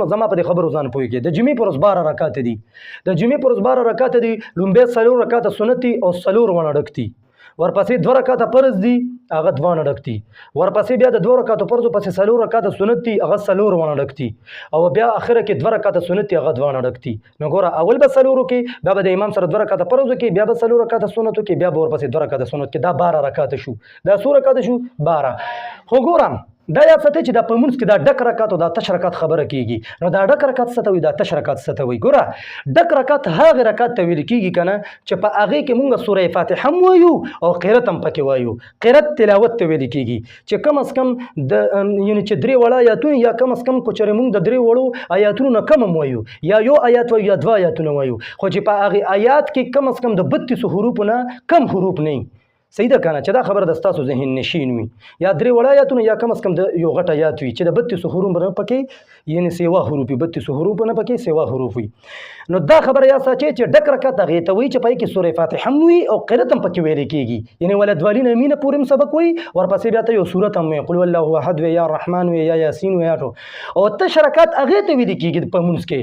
زما په دې خبرو ځان پوهېږي. د جمعې پر ورځ 12 رکعاته دي. د جمعې پر ورځ 12 رکعاته دي. لومبۍ 4 رکعاته سنت دي او 4 ونه ډک دي. ورپسې 2 رکعاته فرض دي، هغه 2 نه ډک دي. ورپسې بیا د 2 رکعاتو فرض پسې 4 رکعاته سنت دي، هغه 4 ونه ډک دي. او بیا اخره کې 2 رکعاته سنت دي، هغه 2 نه ډک دي. نو ګوره اول به 4 کې، بیا به د امام سره 2 رکعاته فرض کې، بیا به 4 رکعاته سنت کې، بیا به ورپسې 2 رکعاته سنت کې. دا 12 رکعاته شو. دا څو رکعاته شو؟ 12. خو ګورم دا یاد ساتئ چې دا په منځ کې دا ډک رکعت او دا تش رکعت خبره کېږي. نو دا ډک رکعت څه ته وایي؟ دا تش رکعت څه ته وایي؟ ګوره ډک رکعت هغه رکعت ته ویل کېږي که نه چې په هغې کې مونږ سوره فاتحه هم وایو او قرت هم پکې وایو. قرت تلاوت ته ویل کېږي چې کم از کم یعنې چې 3 وړه آیاتونه، یا کم از کم کو چېرې مونږ د 3 وړو آیاتونو نه کم هم وایو، یا یو آیات وایو یا 2 آیاتونه وایو، خو چې په هغې آیات کې کم از کم د 32 حروفو نه کم حروف نه وي. صحیح ده که نه؟ چې دا خبره د ستاسو ذهن نشین وي. یا 3 وړه آیاتونه، یا کم از کم د یو غټ آیات وي چې د 32 حروف نه پکې یعنې سیوا حروف وي، 32 حروف نه پکې سیوا حروف وي. نو دا خبره یاد ساتئ چې ډک رکعت هغې ته وایي چې پای کې سورې فاتحه هم وي او قرت هم پکې ویلې کېږي، یعنې ولدوالین امینه پورې هم سبق وایي، ورپسې بیا ته یو سورت هم وایي، قل هو الله احد وایي، یا رحمان وایي، یا یاسین وایي. او تش رکعت هغې ته ویلې کېږي په مونځ کې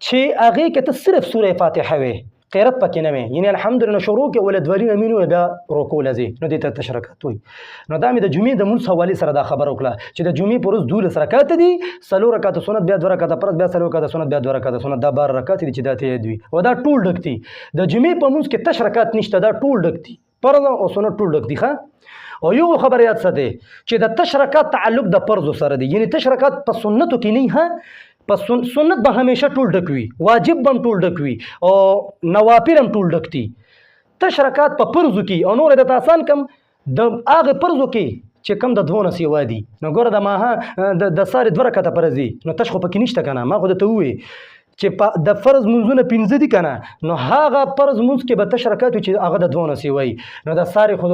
چې هغې کې ته صرف سورې فاتحه وایي، قرت پکې نه وي، یعنې الحمدلله شروع کې ولدوالین امین وایي، بیا رکوع له ځې، نو دې ته تش رکعت وایي. نو دا مې د جمعې د مونځ حوالې سره دا خبره وکړه چې د جمعې په ورځ 12 رکعاته دي، 4 رکعاته سنت، بیا 2 رکعاته فرض، بیا 4 رکعاته سنت، بیا 2 رکعاته سنت. دا 12 رکعات دي چې دا ته یاد وي، او دا ټول ډک دي. د جمعې په مونځ کې تش رکعت نشته، دا ټول ډک دي، فرض او سنت ټول ډک دي. او یو خبر یاد ساتئ چې د تش رکعت تعلق د فرض سره دی، یعنې تش رکعت په سنتو کې نه ها، په سنت به همیشه ټول ډک وي، واجب به هم ټول ډک وي، او نوافل هم ټول ډک دي. تش رکعت په فرضو کې او نور د آسان کم د هغه فرضو کې چې کم د 2 نه سیوا دي. نو ګوره د ماها د سارې 2 رکعته فرض دي، نو تش خو پکې نشته که نه. ما خو درته ووایې چې د فرض منځونه 5 دي که نه، نو هغه فرض منځ کې به تش رکعت وي چې هغه د 2 نه سیوا وي. نو د سارې خو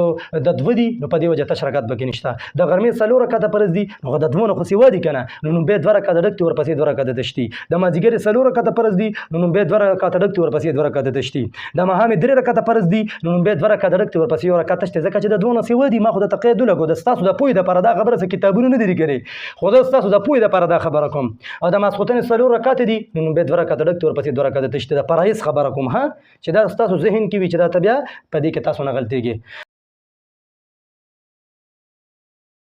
د 2 دي، نو په دې وجه تش رکعت پکې نشته. د غرمې 4 رکعته فرض دي، نو هغه د 2 نه خو سیوا دي که نه، نو بیا 2 رکعته ډک دي، ورپسې 2 رکعته تش دي. د مازدیګر 4 رکعته فرض دي، نو بیا 2 رکعته ډک دي، ورپسې 2 رکعته تش دي. د ماښام 3 رکعته فرض دي، نو بیا 2 رکعته ډک دي، ورپسې 1 رکعت تش دي، ځکه چې د 2 نه سیوا دي. ما خو درته قید ولګو، د ستاسو د پوهې دپاره دا خبره څه کتابونه نه دي لیکلي، خو زه ستاسو د پوهې دپاره دا خبره کوم. او د ماسخوتن 4 رکعات دي، نو بیا 2 رکعته ډک دي، ورپسې 2 رکعته تش دي. د فرایض خبره کوم ها، چې دا ستاسو ذهن کې وي چې دا ته بیا په دې کې تاسو نه غلطېږئ.